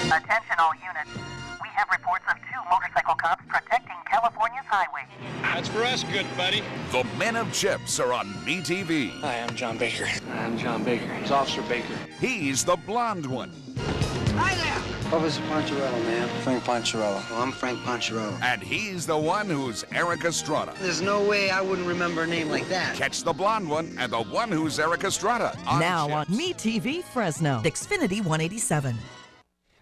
Attention all units. We have reports of 2 motorcycle cops protecting California's highway. That's for us, good buddy. The Men of Chips are on MeTV. Hi, I'm John Baker. I'm John Baker. It's Officer Baker. He's the blonde one. Hi there. Officer Poncherello, man. Frank Poncherello. Oh, I'm Frank Poncherello. And he's the one who's Eric Estrada. There's no way I wouldn't remember a name like that. Catch the blonde one and the one who's Eric Estrada. Now on Chips. MeTV Fresno, Xfinity 187.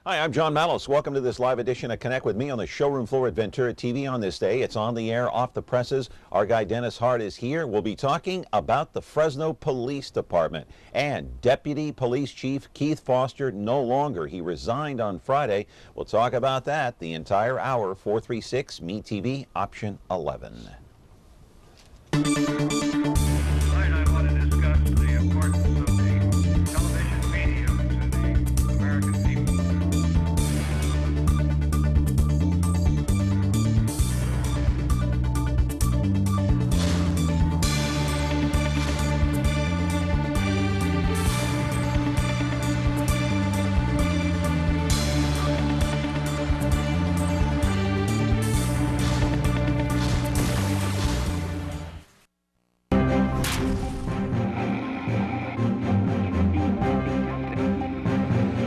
Hi, I'm John Malos. Welcome to this live edition of Connect with Me on the showroom floor at Ventura TV on this day. It's on the air, off the presses. Our guy Dennis Hart is here. We'll be talking about the Fresno Police Department and Deputy Police Chief Keith Foster no longer. He resigned on Friday. We'll talk about that the entire hour. 436 MeTV option 11. I want to discuss the importance of the television medium to the American people.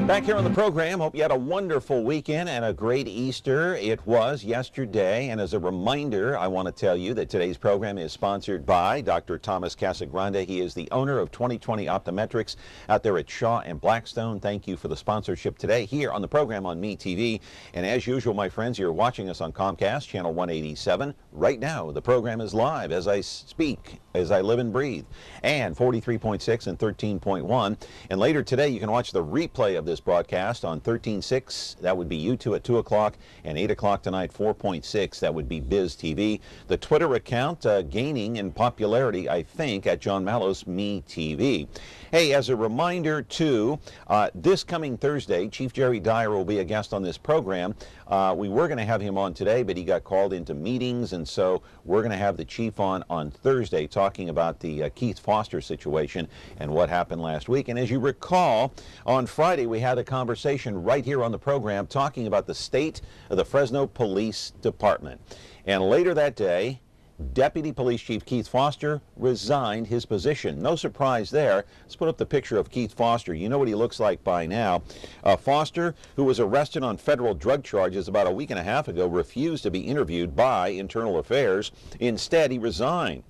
Back here on the program, hope you had a wonderful weekend and a great Easter. It was yesterday, and as a reminder, I want to tell you that today's program is sponsored by Dr. Thomas Casagrande. He is the owner of 2020 Optometrics out there at Shaw and Blackstone. Thank you for the sponsorship today here on the program on MeTV. And as usual, my friends, you're watching us on Comcast, channel 187. Right now, the program is live as I speak, as I live and breathe, and 43.6 and 13.1. And later today, you can watch the replay of this broadcast on 13.6. That would be YouTube at 2 o'clock, and 8 o'clock tonight, 4.6. That would be Biz TV. The Twitter account gaining in popularity, I think, at John Malos Me TV. Hey, as a reminder, too, this coming Thursday, Chief Jerry Dyer will be a guest on this program. We were going to have him on today, but he got called into meetings, and so we're going to have the chief on Thursday talking about the Keith Foster situation and what happened last week. And as you recall, on Friday we had a conversation right here on the program talking about the state of the Fresno Police Department. And later that day, Deputy Police Chief Keith Foster resigned his position. No surprise there. Let's put up the picture of Keith Foster. You know what he looks like by now. Foster, who was arrested on federal drug charges about a week and a half ago, refused to be interviewed by Internal Affairs. Instead, he resigned.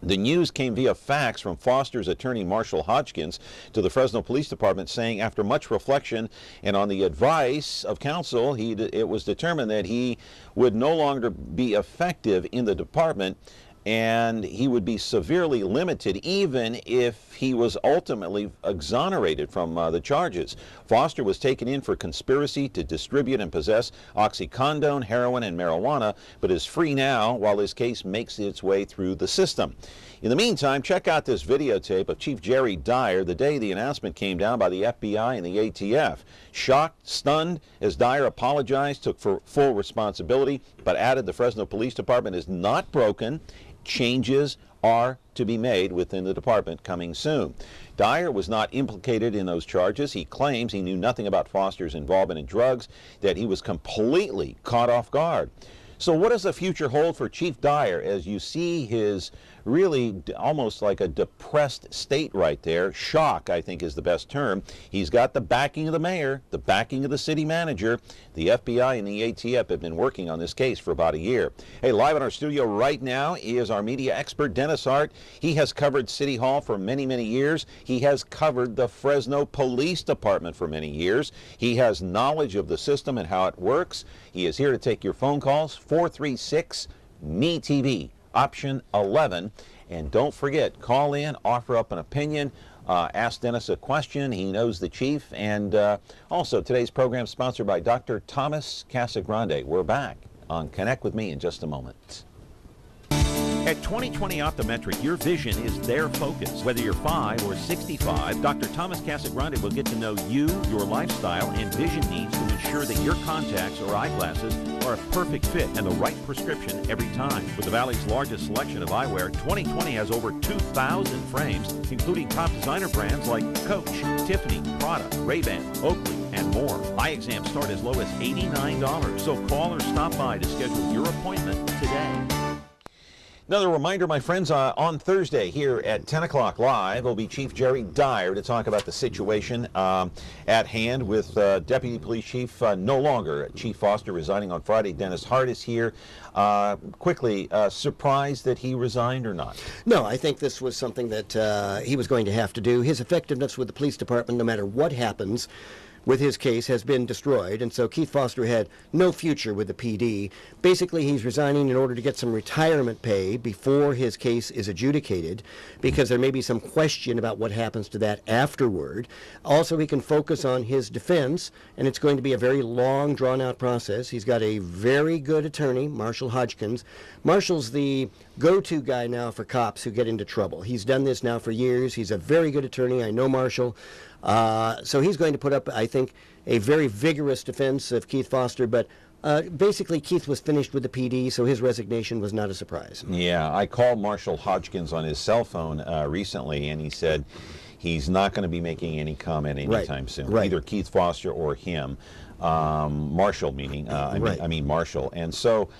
The news came via fax from Foster's attorney, Marshall Hodgkins, to the Fresno Police Department, saying after much reflection and on the advice of counsel, it was determined that he would no longer be effective in the department, and he would be severely limited even if he was ultimately exonerated from the charges. Foster was taken in for conspiracy to distribute and possess oxycodone, heroin, and marijuana, but is free now while his case makes its way through the system. In the meantime, check out this videotape of Chief Jerry Dyer the day the announcement came down by the FBI and the ATF. Shocked, stunned, as Dyer apologized, took full responsibility, but added the Fresno Police Department is not broken. Changes are to be made within the department coming soon. Dyer was not implicated in those charges. He claims he knew nothing about Foster's involvement in drugs, that he was completely caught off guard. So what does the future hold for Chief Dyer as you see his really almost like a depressed state right there? Shock, I think, is the best term. He's got the backing of the mayor, the backing of the city manager. The FBI and the ATF have been working on this case for about a year. Hey, live in our studio right now is our media expert, Dennis Hart. He has covered City Hall for many, many years. He has covered the Fresno Police Department for many years. He has knowledge of the system and how it works. He is here to take your phone calls, 436 MeTV. Option 11. And don't forget, call in, offer up an opinion, ask Dennis a question. He knows the chief. And also, today's program is sponsored by Dr. Thomas Casagrande. We're back on Connect with Me in just a moment. At 2020 Optometric, your vision is their focus. Whether you're 5 or 65, Dr. Thomas Casagrande will get to know you, your lifestyle, and vision needs to ensure that your contacts or eyeglasses are a perfect fit and the right prescription every time. With the Valley's largest selection of eyewear, 2020 has over 2,000 frames, including top designer brands like Coach, Tiffany, Prada, Ray-Ban, Oakley, and more. Eye exams start as low as $89. So call or stop by to schedule your appointment today. Another reminder, my friends, on Thursday here at 10 o'clock live will be Chief Jerry Dyer to talk about the situation at hand with Deputy Police Chief no longer. Chief Foster resigning on Friday. Dennis Hart is here. Quickly, surprised that he resigned or not? No, I think this was something that he was going to have to do. His effectiveness with the police department, no matter what happens with his case, has been destroyed, and so Keith Foster had no future with the PD. Basically, he's resigning in order to get some retirement pay before his case is adjudicated, because there may be some question about what happens to that afterward. Also, he can focus on his defense, and it's going to be a very long, drawn-out process. He's got a very good attorney, Marshall Hodgkins. Marshall's the go-to guy now for cops who get into trouble. He's done this now for years. He's a very good attorney. I know Marshall. So he's going to put up, I think, a very vigorous defense of Keith Foster, but basically Keith was finished with the PD, so his resignation was not a surprise. Yeah, I called Marshall Hodgkins on his cell phone recently, and he said he's not going to be making any comment anytime soon, either Keith Foster or him. Marshall meaning, I mean Marshall. And so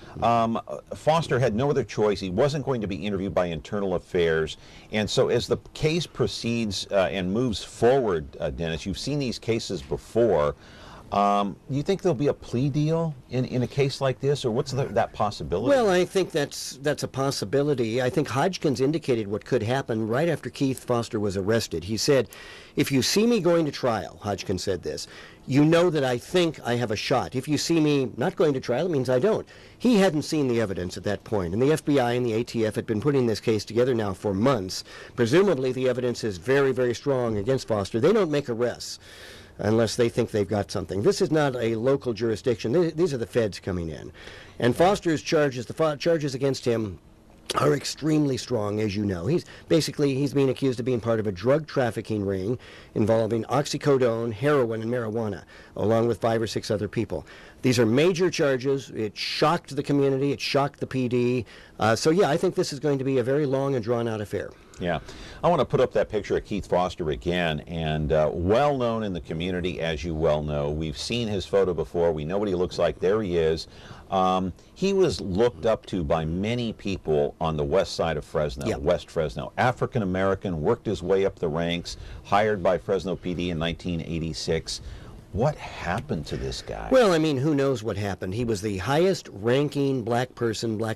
Foster had no other choice. He wasn't going to be interviewed by Internal Affairs. And so as the case proceeds and moves forward, Dennis, you've seen these cases before. Do you think there'll be a plea deal in a case like this, or what's that possibility? Well, I think that's a possibility. I think Hodgkins indicated what could happen right after Keith Foster was arrested. He said, if you see me going to trial, Hodgkins said this, you know that I think I have a shot. If you see me not going to trial, it means I don't. He hadn't seen the evidence at that point, and the FBI and the ATF had been putting this case together now for months. Presumably the evidence is very, very strong against Foster. They don't make arrests unless they think they've got something. This is not a local jurisdiction. These are the feds coming in. And Foster's charges, the charges against him, are extremely strong, as you know. He's being accused of being part of a drug trafficking ring involving oxycodone, heroin, and marijuana, along with 5 or 6 other people. These are major charges. It shocked the community. It shocked the PD. So, yeah, I think this is going to be a very long and drawn-out affair. Yeah. I want to put up that picture of Keith Foster again, and well known in the community, as you well know. We've seen his photo before. We know what he looks like. There he is. He was looked up to by many people on the west side of Fresno, West Fresno. African American, worked his way up the ranks, hired by Fresno PD in 1986. What happened to this guy? Well, I mean, who knows what happened? He was the highest ranking black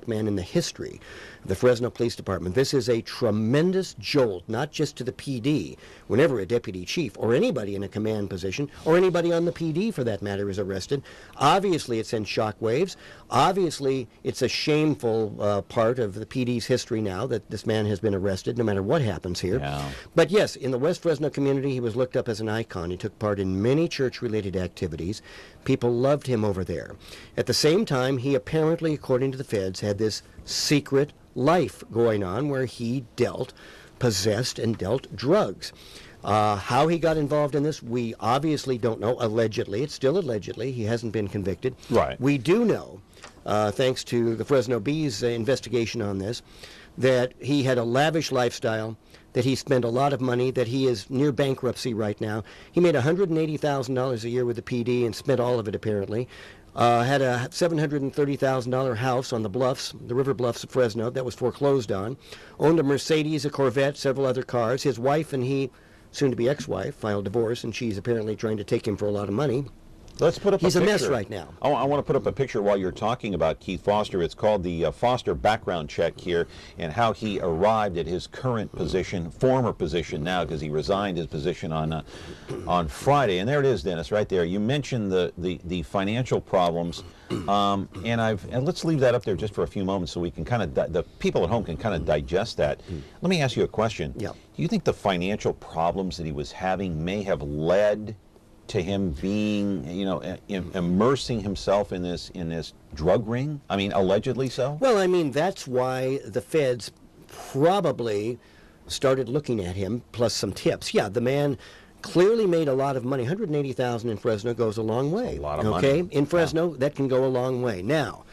man in the history of the Fresno Police Department. This is a tremendous jolt, not just to the PD. Whenever a deputy chief or anybody in a command position or anybody on the PD for that matter is arrested, obviously it sends shockwaves. Obviously it's a shameful part of the PD's history now that this man has been arrested, no matter what happens here. Yeah. But yes, in the West Fresno community, he was looked up as an icon. He took part in many church-related activities. People loved him over there. At the same time, he apparently, according to the feds, had this secret life going on where he possessed and dealt drugs. How he got involved in this, we obviously don't know. Allegedly, it's still allegedly. He hasn't been convicted. Right. We do know, thanks to the Fresno Bee's investigation on this, that he had a lavish lifestyle, that he spent a lot of money, that he is near bankruptcy right now. He made $180,000 a year with the PD and spent all of it apparently. Had a $730,000 house on the bluffs, the river bluffs of Fresno, that was foreclosed on. Owned a Mercedes, a Corvette, several other cars. His wife and he, soon to be ex-wife, filed divorce, and she's apparently trying to take him for a lot of money. Let's put up He's a picture. Mess right now. I want to put up a picture while you're talking about Keith Foster. It's called the Foster background check here, and how he arrived at his current position, former position now, because he resigned his position on Friday. And there it is, Dennis, right there. You mentioned the financial problems, and let's leave that up there just for a few moments so we can kind of the people at home can kind of digest that. Let me ask you a question. Yeah. Do you think the financial problems that he was having may have led to him being, immersing himself in this drug ring? I mean, allegedly so? Well, I mean, that's why the feds probably started looking at him, plus some tips. Yeah, the man clearly made a lot of money. $180,000 in Fresno goes a long way. A lot of money. Okay, in Fresno, that can go a long way. Now,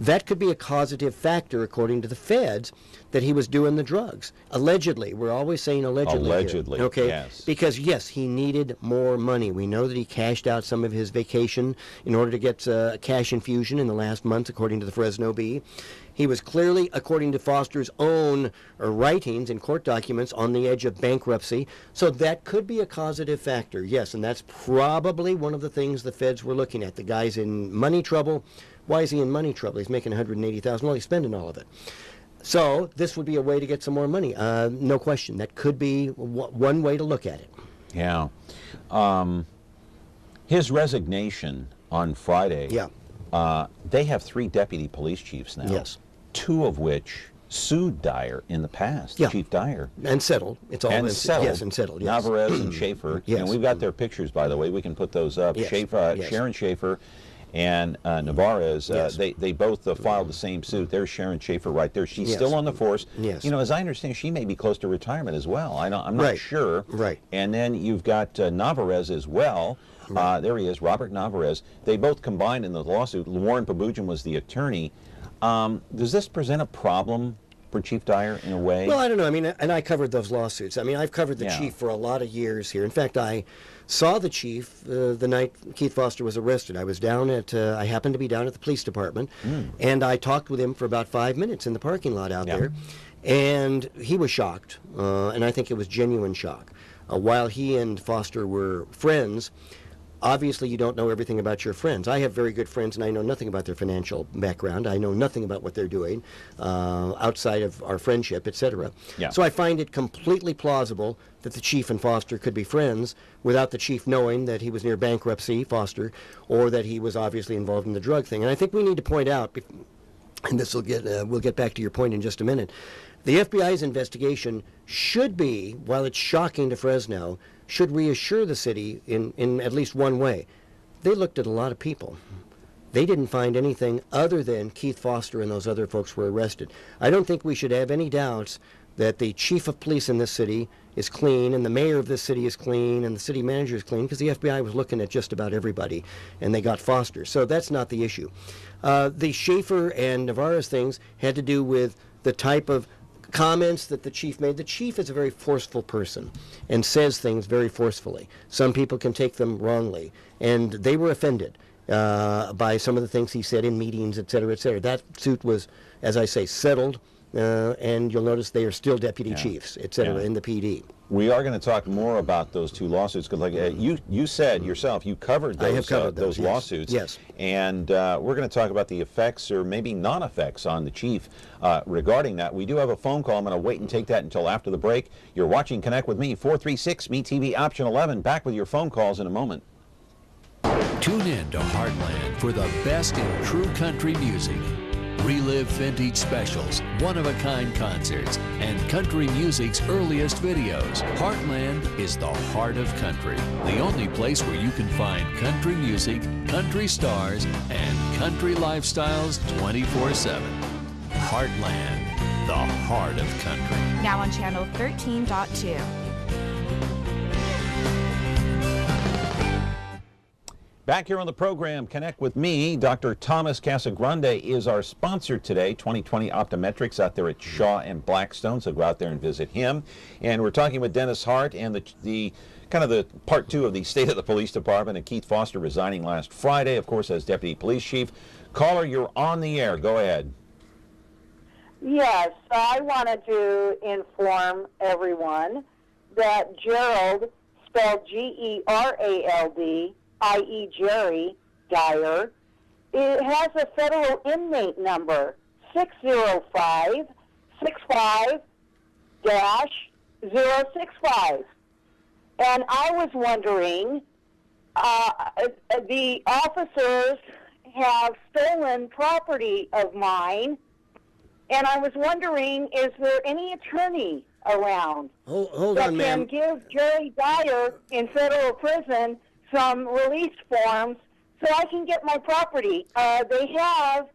that could be a causative factor, according to the feds, that he was doing the drugs. Allegedly. We're always saying allegedly. Allegedly, here, okay? yes. Because, yes, he needed more money. We know that he cashed out some of his vacation in order to get a cash infusion in the last month, according to the Fresno Bee. He was clearly, according to Foster's own writings and court documents, on the edge of bankruptcy. So that could be a causative factor, yes, and that's probably one of the things the feds were looking at. The guy's in money trouble. Why is he in money trouble? He's making $180,000. Well, he's spending all of it. So this would be a way to get some more money. No question. That could be one way to look at it. Yeah. His resignation on Friday. Yeah. They have 3 deputy police chiefs now. Yes. 2 of which sued Dyer in the past. Yeah. Chief Dyer. And settled. It's all And settled. Yes, and settled. Yes. Navarez and Schaefer. Yes. And we've got their pictures, by the way. We can put those up. Yes. Yes. Sharon Schaefer and Navarez, Yes. they both filed the same suit. There's Sharon Schaefer right there. She's Yes. still on the force. Yes. You know, as I understand, she may be close to retirement as well. I'm not Right. sure. Right. And then you've got Navarez as well. There he is, Robert Navarez. They both combined in the lawsuit. Warren Pabujan was the attorney. Does this present a problem for Chief Dyer in a way? Well, I don't know. I mean, and I covered those lawsuits. I mean, I've covered the Yeah. chief for a lot of years here. In fact, I saw the chief the night Keith Foster was arrested. I was down at, I happened to be down at the police department, and I talked with him for about 5 minutes in the parking lot out there, and he was shocked, and I think it was genuine shock. While he and Foster were friends, obviously you don't know everything about your friends. I have very good friends, and I know nothing about their financial background. I know nothing about what they're doing outside of our friendship, etc. Yeah. So I find it completely plausible that the chief and Foster could be friends without the chief knowing that he was near bankruptcy, Foster, or that he was obviously involved in the drug thing. And I think we need to point out, and this will get we'll get back to your point in just a minute, the FBI's investigation should be, while it's shocking to Fresno, should reassure the city in at least one way. They looked at a lot of people. They didn't find anything other than Keith Foster and those other folks were arrested. I don't think we should have any doubts that the chief of police in this city is clean, and the mayor of this city is clean, and the city manager is clean, because the FBI was looking at just about everybody, and they got Foster. So that's not the issue. The Schaefer and Navarez things had to do with the type of comments that the chief made. The chief is a very forceful person and says things very forcefully. Some people can take them wrongly, and they were offended by some of the things he said in meetings, et cetera, et cetera. That suit was, as I say, settled, and you'll notice they are still deputy chiefs, et cetera, in the PD. We are going to talk more about those 2 lawsuits, because like you said yourself, you covered those, I have covered those yes. lawsuits. Yes. And we're going to talk about the effects or maybe non-effects on the chief regarding that. We do have a phone call. I'm going to wait and take that until after the break. You're watching Connect with Me, 436-MeTV, option 11. Back with your phone calls in a moment. Tune in to Heartland for the best in true country music. Relive vintage specials, one-of-a-kind concerts, and country music's earliest videos. Heartland is the heart of country. The only place where you can find country music, country stars, and country lifestyles 24/7. Heartland, the heart of country. Now on channel 13.2. Back here on the program, Connect with Me. Dr. Thomas Casagrande is our sponsor today, 2020 Optometrics out there at Shaw and Blackstone, so go out there and visit him. And we're talking with Dennis Hart and the kind of the part 2 of the state of the police department, and Keith Foster resigning last Friday, of course, as deputy police chief. Caller, you're on the air. Go ahead. Yes, I wanted to inform everyone that Gerald, spelled Gerald, i.e. Jerry Dyer, it has a federal inmate number, 605-65-065. And I was wondering, the officers have stolen property of mine, and I was wondering, is there any attorney around Hold that on, ma'am. can give Jerry Dyer in federal prison some release forms so I can get my property? They have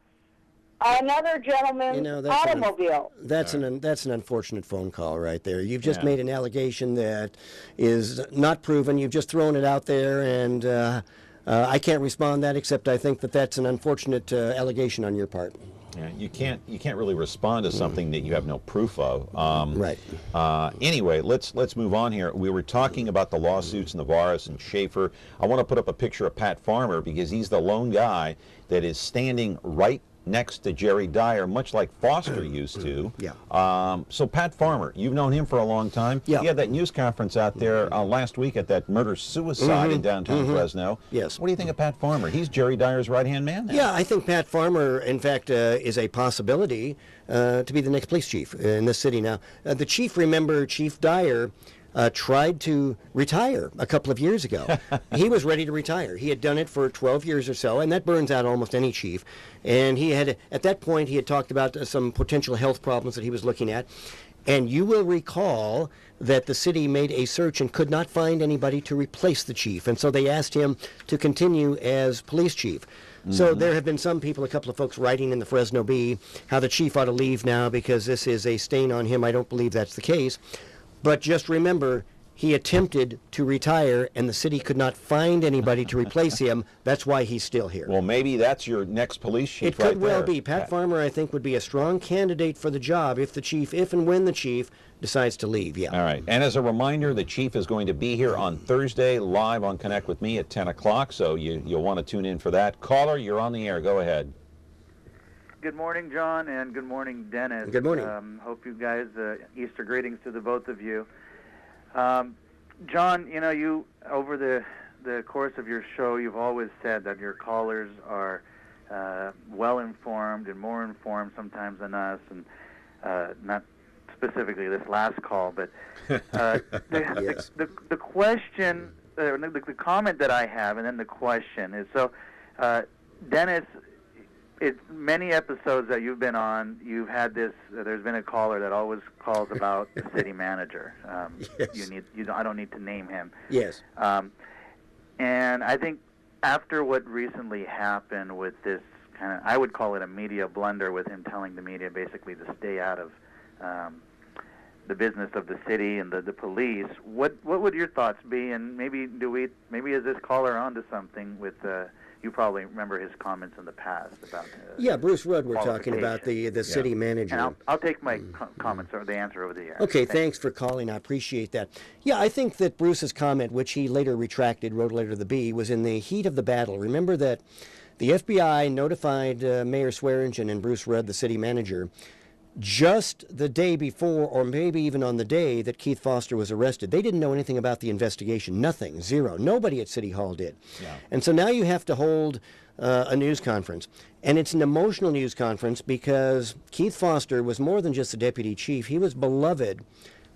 another gentleman's automobile. That's an unfortunate phone call right there. You've just made an allegation that is not proven. You've just thrown it out there, and I can't respond to that, except I think that that's an unfortunate allegation on your part. Yeah, you can't really respond to something that you have no proof of. Right. Anyway, let's move on here. We were talking about the lawsuits, Navarez and Schaefer. I want to put up a picture of Pat Farmer because he's the lone guy that is standing right next to Jerry Dyer, much like Foster used to. Yeah. So Pat Farmer, you've known him for a long time. Yeah. He had that news conference out there last week at that murder-suicide in downtown Fresno. Yes. What do you think of Pat Farmer? He's Jerry Dyer's right-hand man now. Yeah, I think Pat Farmer, in fact, is a possibility to be the next police chief in this city now. The chief, remember, Chief Dyer, tried to retire a couple of years ago. He was ready to retire. He had done it for 12 years or so, and that burns out almost any chief. And he had, at that point, he had talked about some potential health problems that he was looking at. And you will recall that the city made a search and could not find anybody to replace the chief. And so they asked him to continue as police chief. So there have been some people, a couple of folks writing in the Fresno Bee, how the chief ought to leave now because this is a stain on him. I don't believe that's the case. But just remember, he attempted to retire, and the city could not find anybody to replace him. That's why he's still here. Well, maybe that's your next police chief. It could well be. Pat Farmer, I think, would be a strong candidate for the job if and when the chief decides to leave. Yeah. All right. And as a reminder, the chief is going to be here on Thursday live on Connect with Me at 10 o'clock, so you'll want to tune in for that. Caller, you're on the air. Go ahead. Good morning, John, and good morning, Dennis. Good morning. Hope you guys, Easter greetings to the both of you. John, you know, you, over the course of your show, you've always said that your callers are well-informed and more informed sometimes than us, and not specifically this last call, but the question, the comment that I have, and then the question is, so, Dennis, it's many episodes that you've been on, you've had this, there's been a caller that always calls about the city manager. Yes. I don't need to name him. Yes. And I think after what recently happened with this kind of, I would call it a media blunder with him telling the media basically to stay out of the business of the city and the police, what would your thoughts be? And maybe is this caller onto something with you probably remember his comments in the past about Bruce Rudd, we're talking about the city manager. And I'll take my comments or the answer over the air. Okay, thanks for calling. I appreciate that. Yeah, I think that Bruce's comment, which he later retracted, wrote a letter to the Bee, was in the heat of the battle. Remember that the FBI notified Mayor Swearingen and Bruce Rudd, the city manager, just the day before, or maybe even on the day that Keith Foster was arrested. They didn't know anything about the investigation. Nothing. Zero. Nobody at City Hall did. Yeah. And so now you have to hold a news conference. And it's an emotional news conference because Keith Foster was more than just a deputy chief. He was beloved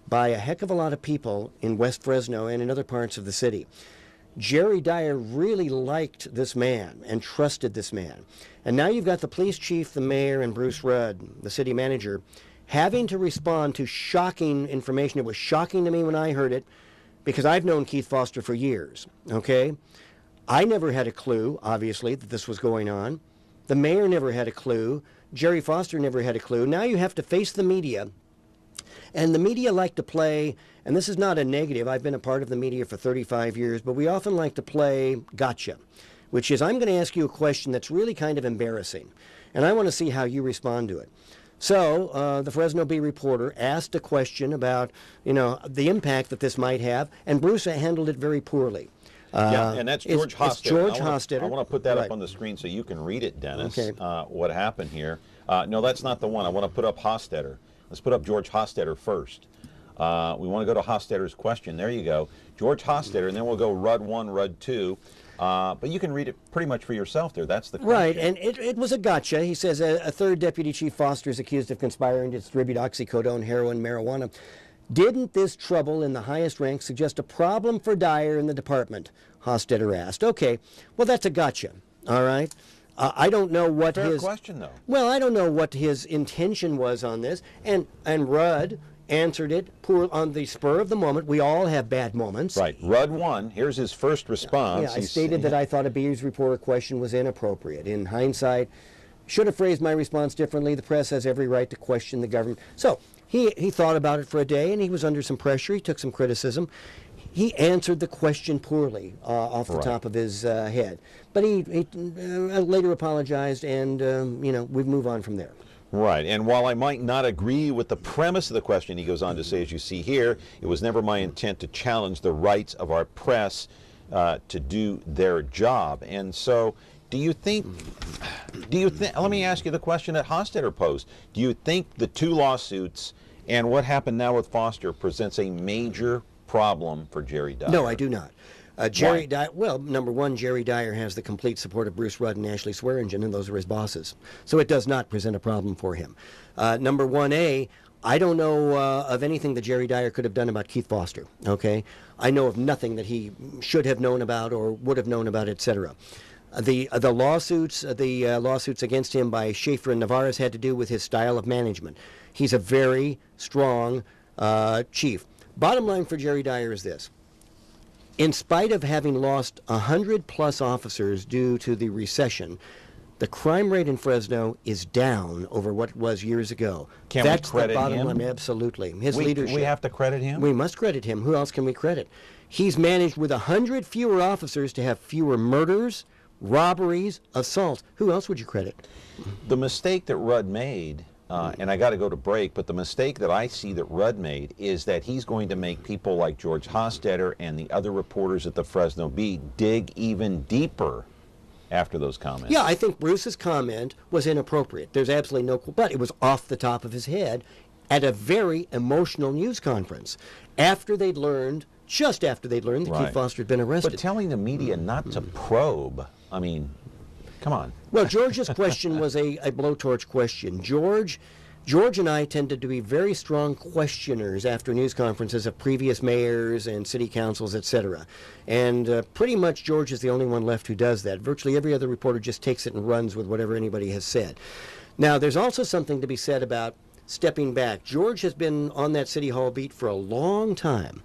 by a heck of a lot of people in West Fresno and in other parts of the city. Jerry Dyer really liked this man and trusted this man. And now you've got the police chief, the mayor, and Bruce Rudd, the city manager, having to respond to shocking information. It was shocking to me when I heard it because I've known Keith Foster for years, okay? I never had a clue, obviously, that this was going on. The mayor never had a clue. Jerry Foster never had a clue. Now you have to face the media. And the media like to play, and this is not a negative, I've been a part of the media for 35 years, but we often like to play gotcha, which is I'm going to ask you a question that's really kind of embarrassing, and I want to see how you respond to it. So the Fresno Bee reporter asked a question about, the impact that this might have, and Bruce handled it very poorly. And that's George Hofstadter. It's George Hofstadter. I want to put that up on the screen so you can read it, Dennis, okay. What happened here. No, that's not the one. I want to put up Hofstadter. Let's put up George Hofstadter first. We want to go to Hofstadter's question. There you go. George Hofstadter, and then we'll go Rudd 1, Rudd 2. But you can read it pretty much for yourself there. That's the question. Right, and it was a gotcha. He says a third Deputy Chief Foster is accused of conspiring to distribute oxycodone, heroin, marijuana. Didn't this trouble in the highest rank suggest a problem for Dyer in the department? Hofstadter asked. Okay, well, that's a gotcha, all right? I don't know what Fair question, though. Well, I don't know what his intention was on this, and Rudd answered it poor on the spur of the moment. We all have bad moments. Right. Rudd 1, here's his first response. Yeah, I stated that I thought a Beers reporter question was inappropriate. In hindsight, should have phrased my response differently. The press has every right to question the government. So he thought about it for a day, and he was under some pressure. He took some criticism. He answered the question poorly off the top of his head. But he later apologized, and, we move on from there. Right, and while I might not agree with the premise of the question, he goes on to say, as you see here, it was never my intent to challenge the rights of our press to do their job. And so, do you think, let me ask you the question that Hostetter posed. Do you think the two lawsuits and what happened now with Foster presents a major problem for Jerry Dyer? No, I do not. Jerry Dyer, well, number one, Jerry Dyer has the complete support of Bruce Rudd and Ashley Swearingen, and those are his bosses. So it does not present a problem for him. Number 1A, I don't know of anything that Jerry Dyer could have done about Keith Foster, okay? I know of nothing that he should have known about or would have known about, etc. The lawsuits against him by Schaefer and Navarez had to do with his style of management. He's a very strong chief. Bottom line for Jerry Dyer is this. In spite of having lost 100+ officers due to the recession, the crime rate in Fresno is down over what it was years ago. That's the bottom line, absolutely. His leadership. We have to credit him? We must credit him. Who else can we credit? He's managed with 100 fewer officers to have fewer murders, robberies, assaults. Who else would you credit? The mistake that Rudd made, and I got to go to break, but the mistake that I see that Rudd made is that he's going to make people like George Hostetter and the other reporters at the Fresno Bee dig even deeper after those comments. Yeah, I think Bruce's comment was inappropriate. There's absolutely no, but it was off the top of his head at a very emotional news conference just after they'd learned that Keith Foster had been arrested. But telling the media not to probe, I mean, come on. Well, George's question was a blowtorch question. George and I tended to be very strong questioners after news conferences of previous mayors and city councils, etc. And pretty much George is the only one left who does that. Virtually every other reporter just takes it and runs with whatever anybody has said. Now, there's also something to be said about stepping back. George has been on that City Hall beat for a long time.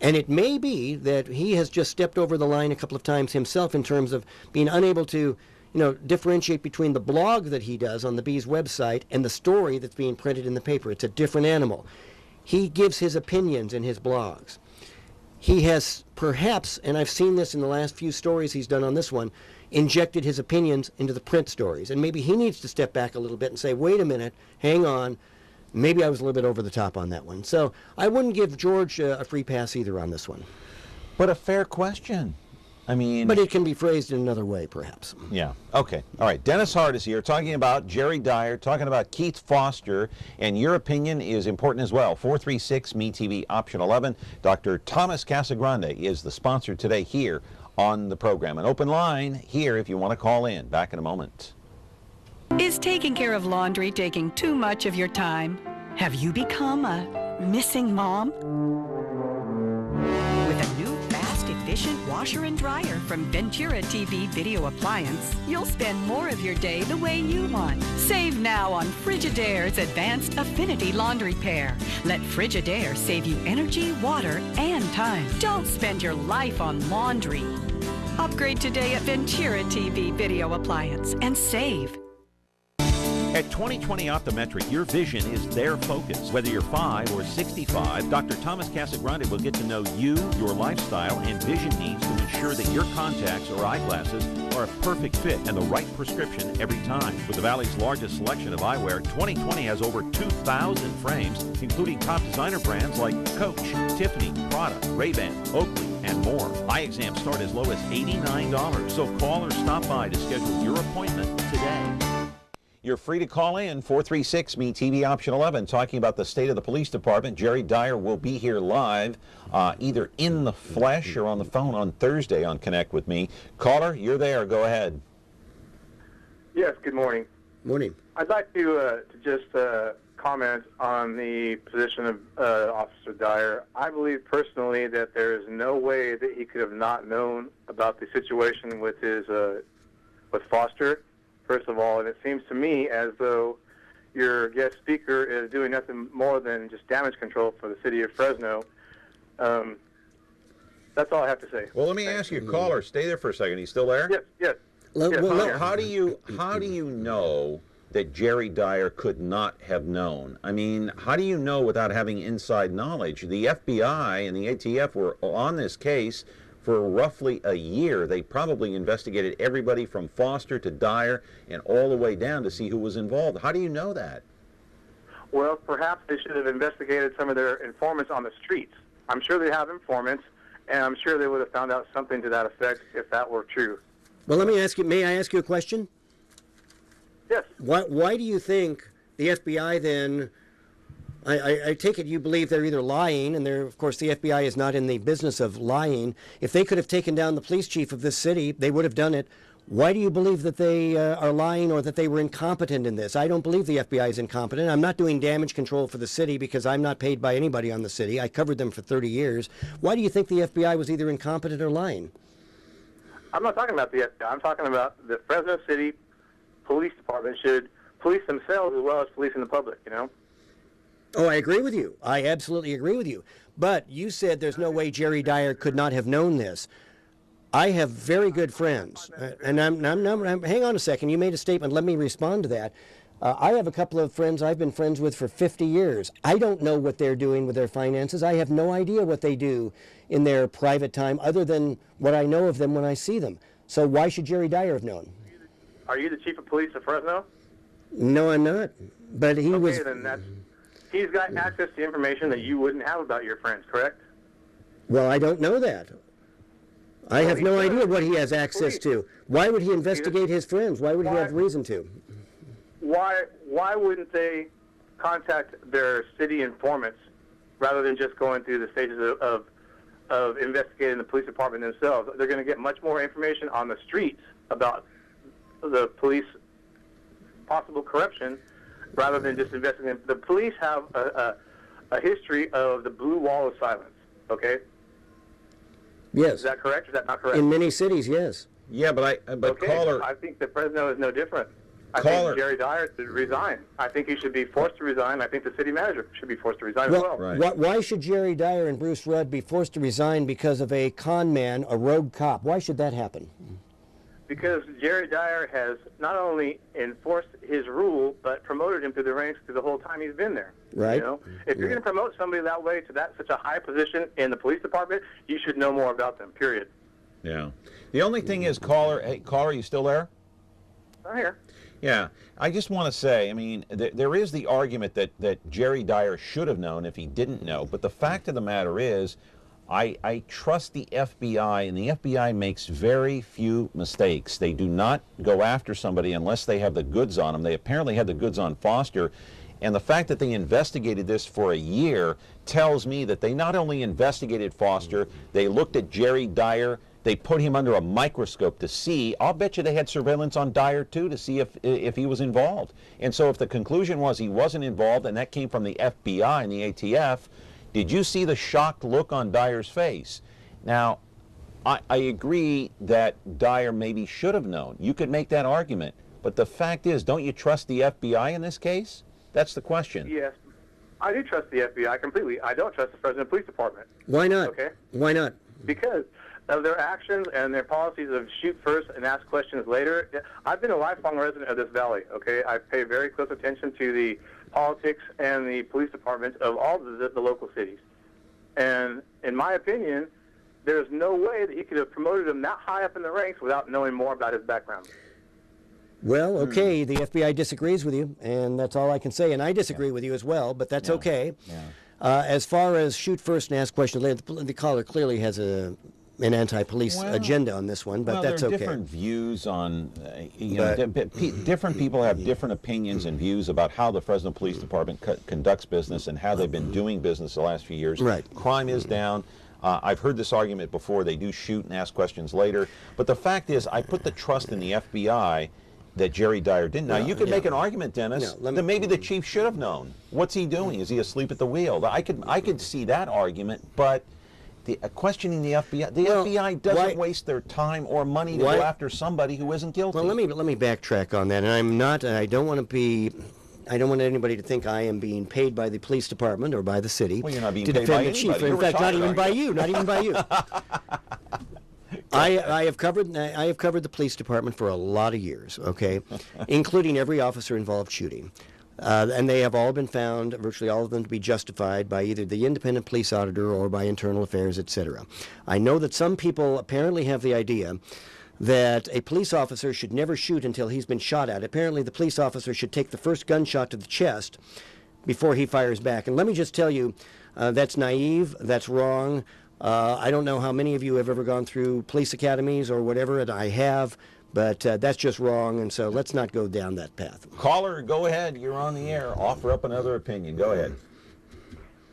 And it may be that he has just stepped over the line a couple of times himself in terms of being unable to differentiate between the blog that he does on the Bee's website and the story that's being printed in the paper. It's a different animal. He gives his opinions in his blogs. He has perhaps, and I've seen this in the last few stories he's done on this one, injected his opinions into the print stories. And maybe he needs to step back a little bit and say, wait a minute, hang on, maybe I was a little bit over the top on that one. So I wouldn't give George a free pass either on this one. But a fair question. I mean... But it can be phrased in another way, perhaps. Yeah. Okay. All right. Dennis Hart is here talking about Jerry Dyer, talking about Keith Foster, and your opinion is important as well. 436-MeTV, option 11. Dr. Thomas Casagrande is the sponsor today here on the program. An open line here if you want to call in. Back in a moment. Is taking care of laundry taking too much of your time? Have you become a missing mom? With a new efficient washer and dryer from Ventura TV Video Appliance, you'll spend more of your day the way you want. Save now on Frigidaire's Advanced Affinity Laundry Pair. Let Frigidaire save you energy, water, and time. Don't spend your life on laundry. Upgrade today at Ventura TV Video Appliance and save. At 2020 Optometric, your vision is their focus. Whether you're 5 or 65, Dr. Thomas Casagrande will get to know you, your lifestyle, and vision needs to ensure that your contacts or eyeglasses are a perfect fit and the right prescription every time. With the Valley's largest selection of eyewear, 2020 has over 2,000 frames, including top designer brands like Coach, Tiffany, Prada, Ray-Ban, Oakley, and more. Eye exams start as low as $89, so call or stop by to schedule your appointment today. You're free to call in, 436-MeTV, option 11, talking about the state of the police department. Jerry Dyer will be here live, either in the flesh or on the phone on Thursday on Connect With Me. Caller, you're there. Go ahead. Yes, good morning. Morning. I'd like to just comment on the position of Officer Dyer. I believe personally that there is no way that he could have not known about the situation with his with Foster. First of all, and it seems to me as though your guest speaker is doing nothing more than just damage control for the city of Fresno. That's all I have to say. Well, let me ask you, caller, stay there for a second. He's still there? Yes. How do you know that Jerry Dyer could not have known? I mean, how do you know without having inside knowledge? The FBI and the ATF were on this case for roughly a year. They probably investigated everybody from Foster to Dyer and all the way down to see who was involved. How do you know that? Well, perhaps they should have investigated some of their informants on the streets. I'm sure they have informants, and I'm sure they would have found out something to that effect if that were true. Well, let me ask you, may I ask you a question? Yes. Why do you think the FBI then, I take it you believe they're either lying, and of course the FBI is not in the business of lying. If they could have taken down the police chief of this city, they would have done it. Why do you believe that they are lying or that they were incompetent in this? I don't believe the FBI is incompetent. I'm not doing damage control for the city because I'm not paid by anybody on the city. I covered them for 30 years. Why do you think the FBI was either incompetent or lying? I'm not talking about the FBI. I'm talking about the Fresno City Police Department should police themselves as well as policing the public, you know? Oh, I agree with you. I absolutely agree with you. But you said there's no way Jerry Dyer could not have known this. I have very good friends, and hang on a second. You made a statement. Let me respond to that. I have a couple of friends I've been friends with for 50 years. I don't know what they're doing with their finances. I have no idea what they do in their private time other than what I know of them when I see them. So why should Jerry Dyer have known? Are you the chief of police of Fresno? No, I'm not. But he was... Okay, then he's got access to information that you wouldn't have about your friends, correct? Well, I don't know that. I have no idea what he has access to. Why would he investigate his friends? Why would he have reason to? Why wouldn't they contact their city informants rather than just going through the stages of investigating the police department themselves? They're going to get much more information on the streets about the police possible corruption rather than just investigating. The police have a history of the blue wall of silence, okay? Yes. Is that correct or is that not correct? In many cities, yes. Yeah, but caller... I think that Fresno is no different. I think Jerry Dyer should resign. I think he should be forced to resign. I think the city manager should be forced to resign as well. Right. Why should Jerry Dyer and Bruce Rudd be forced to resign because of a con man, a rogue cop? Why should that happen? Because Jerry Dyer has not only enforced his rule, but promoted him through the ranks through the whole time he's been there. Right. You know, if you're going to promote somebody that way to such a high position in the police department, you should know more about them. Period. Yeah. The only thing is, caller, are you still there? I'm here. Yeah. I just want to say, I mean, there is the argument that Jerry Dyer should have known if he didn't know, but the fact of the matter is, I trust the FBI, and the FBI makes very few mistakes. They do not go after somebody unless they have the goods on them. They apparently had the goods on Foster, and the fact that they investigated this for a year tells me that they not only investigated Foster, they looked at Jerry Dyer, they put him under a microscope to see. I'll bet you they had surveillance on Dyer too to see if he was involved. And so if the conclusion was he wasn't involved, and that came from the FBI and the ATF, did you see the shocked look on Dyer's face? Now, I agree that Dyer maybe should have known. You could make that argument. But the fact is, don't you trust the FBI in this case? That's the question. Yes, I do trust the FBI completely. I don't trust the Fresno Police Department. Why not? Okay. Why not? Because of their actions and their policies of shoot first and ask questions later. I've been a lifelong resident of this valley, okay? I pay very close attention to the politics and the police departments of all the local cities. And in my opinion, there's no way that he could have promoted him that high up in the ranks without knowing more about his background. Well, okay, the FBI disagrees with you, and that's all I can say. And I disagree with you as well, but that's okay. Yeah. As far as shoot first and ask questions later, the caller clearly has an anti-police agenda on this one, but that's there are okay. different views on, different people have different opinions and views about how the Fresno Police Department conducts business and how they've been doing business the last few years. Right. Crime is down. I've heard this argument before. They do shoot and ask questions later. But the fact is, I put the trust in the FBI that Jerry Dyer didn't. Now, you could make an argument, Dennis, that maybe the chief should have known. What's he doing? Is he asleep at the wheel? I could see that argument, but questioning the FBI, the FBI doesn't waste their time or money to go after somebody who isn't guilty. Well, let me backtrack on that, and I don't want anybody to think I am being paid by the police department or by the city. Well, you're not being to paid defend by the chief. anybody. In fact, not even by you. Not even by you. I have covered the police department for a lot of years, okay, including every officer involved shooting. And they have all been found, virtually all of them, to be justified by either the independent police auditor or by internal affairs, etc. I know that some people apparently have the idea that a police officer should never shoot until he's been shot at. Apparently the police officer should take the first gunshot to the chest before he fires back. And let me just tell you, that's naive, that's wrong. I don't know how many of you have ever gone through police academies or whatever, and I have. But that's just wrong, and so let's not go down that path. Caller, go ahead. You're on the air. Offer up another opinion. Go ahead.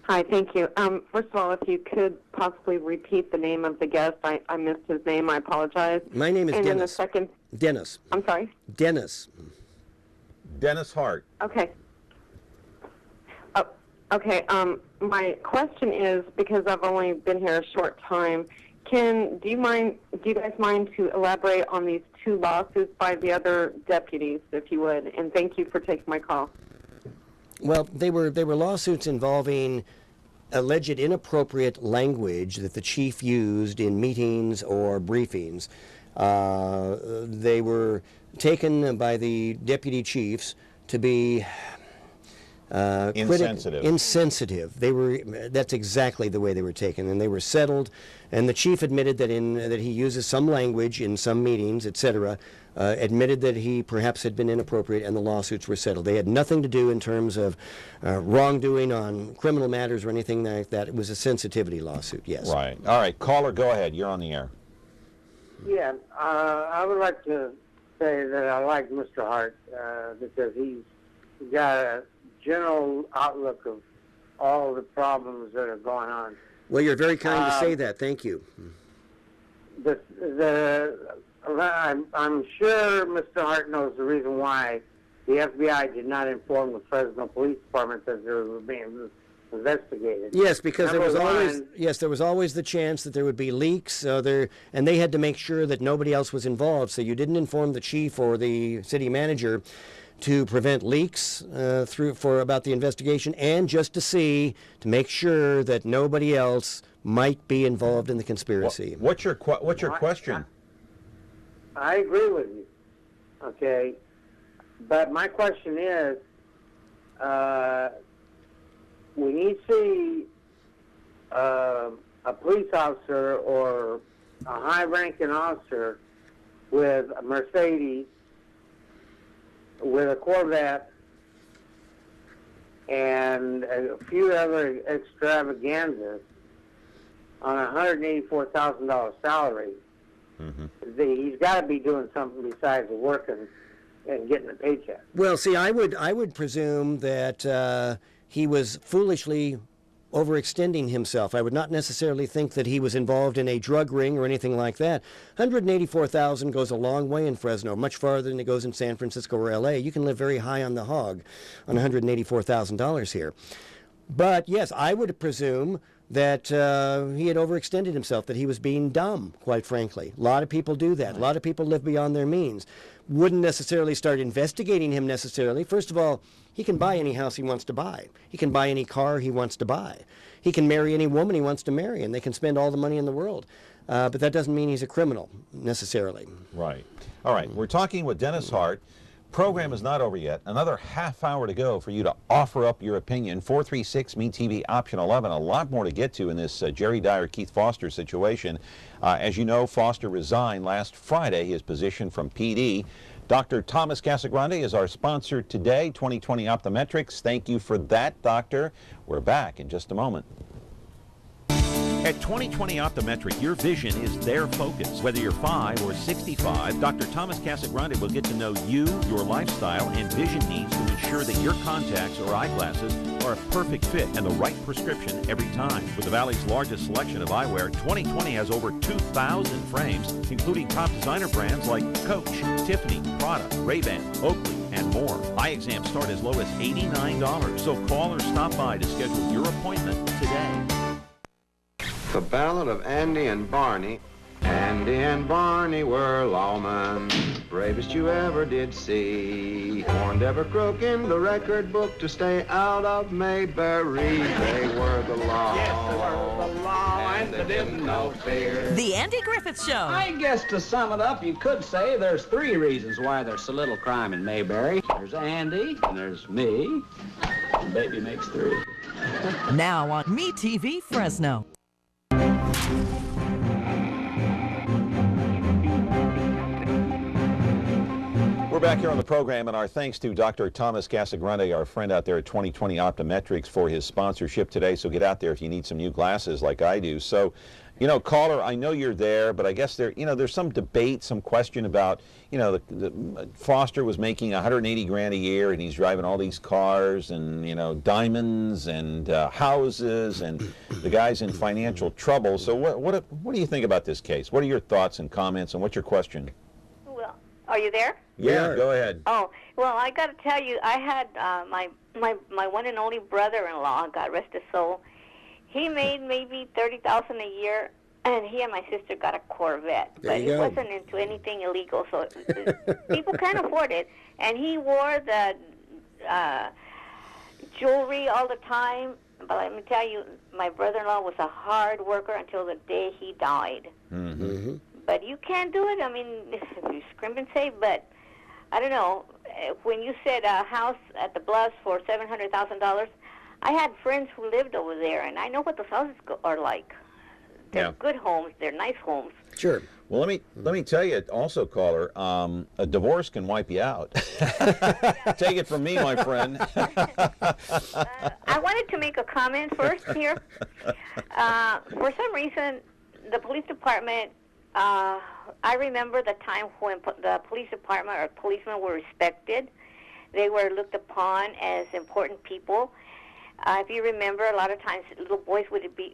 Hi, thank you. First of all, if you could possibly repeat the name of the guest. I missed his name. I apologize. My name is Dennis. And then the second... Dennis. I'm sorry? Dennis. Dennis Hart. Okay. Okay, my question is, because I've only been here a short time, do you guys mind to elaborate on these two lawsuits by the other deputies, if you would? And thank you for taking my call. Well, they were lawsuits involving alleged inappropriate language that the chief used in meetings or briefings. They were taken by the deputy chiefs to be insensitive. That's exactly the way they were taken, and they were settled. And the chief admitted that he uses some language in some meetings, etc. Admitted that he perhaps had been inappropriate, and the lawsuits were settled. They had nothing to do in terms of wrongdoing on criminal matters or anything like that. It was a sensitivity lawsuit. Yes. Right. All right, caller, go ahead. You're on the air. Yeah, I would like to say that I like Mr. Hart because he's got a general outlook of all the problems that are going on. Well, you're very kind to say that. Thank you. I'm sure Mr. Hart knows the reason why the FBI did not inform the Fresno Police Department that they were being investigated. Yes, because there was always the chance that there would be leaks, and they had to make sure that nobody else was involved. So you didn't inform the chief or the city manager to prevent leaks about the investigation, and just to make sure that nobody else might be involved in the conspiracy. What's your question? I agree with you. Okay, but my question is, when you see a police officer or a high-ranking officer with a Mercedes, with a Corvette, and a few other extravaganzas on a $184,000 salary, he's got to be doing something besides working and getting a paycheck. Well, see, I would presume that he was foolishly overextending himself. I would not necessarily think that he was involved in a drug ring or anything like that. $184,000 goes a long way in Fresno, much farther than it goes in San Francisco or L.A. You can live very high on the hog on $184,000 here. But yes, I would presume that he had overextended himself, that he was being dumb, quite frankly. A lot of people do that. A lot of people live beyond their means. Wouldn't necessarily start investigating him necessarily. First of all, he can buy any house he wants to buy. He can buy any car he wants to buy. He can marry any woman he wants to marry, and they can spend all the money in the world. But that doesn't mean he's a criminal, necessarily. Right. All right, we're talking with Dennis Hart. Program is not over yet. Another half hour to go for you to offer up your opinion. 436-ME-TV, option 11. A lot more to get to in this Jerry Dyer, Keith Foster situation. As you know, Foster resigned last Friday his position from PD. Dr. Thomas Casagrande is our sponsor today, 2020 Optometrics. Thank you for that, Doctor. We're back in just a moment. At 2020 Optometric, your vision is their focus. Whether you're 5 or 65, Dr. Thomas Casagrande will get to know you, your lifestyle, and vision needs to ensure that your contacts or eyeglasses are a perfect fit and the right prescription every time. With the Valley's largest selection of eyewear, 2020 has over 2,000 frames, including top designer brands like Coach, Tiffany, Prada, Ray-Ban, Oakley, and more. Eye exams start as low as $89, so call or stop by to schedule your appointment today. The Ballad of Andy and Barney Andy and Barney were lawmen, bravest you ever did see. Warned every crook in the record book to stay out of Mayberry. They were the law. Yes, they were the law, and they didn't know fear. The Andy Griffith Show. I guess to sum it up, you could say there's 3 reasons why there's so little crime in Mayberry. There's Andy, and there's me, and baby makes 3. Now on MeTV Fresno. We're back here on the program, and our thanks to Dr. Thomas Casagrande, our friend out there at 2020 Optometrics, for his sponsorship today. So get out there if you need some new glasses like I do. So, you know, caller, I know you're there, but I guess there's some debate, some question about, Foster was making 180 grand a year, and he's driving all these cars and, diamonds and houses, and the guy's in financial trouble. So what do you think about this case? What are your thoughts and comments, and what's your question? Well, are you there? Yeah, go ahead. Oh, well, I got to tell you, I had my one and only brother-in-law, God rest his soul. He made maybe $30,000 a year, and he and my sister got a Corvette. But he wasn't into anything illegal, so people can't afford it. And he wore the jewelry all the time. But let me tell you, my brother-in-law was a hard worker until the day he died. Mm-hmm. But you can't do it. I mean, you scrimp and save, but I don't know. When you said a house at the Bluffs for $700,000, I had friends who lived over there, and I know what those houses are like. They're good homes. They're nice homes. Sure. Well, let me tell you also, caller, a divorce can wipe you out. Take it from me, my friend. I wanted to make a comment first here. For some reason, the police department, I remember the time when the police department or policemen were respected. They were looked upon as important people. If you remember, a lot of times little boys would be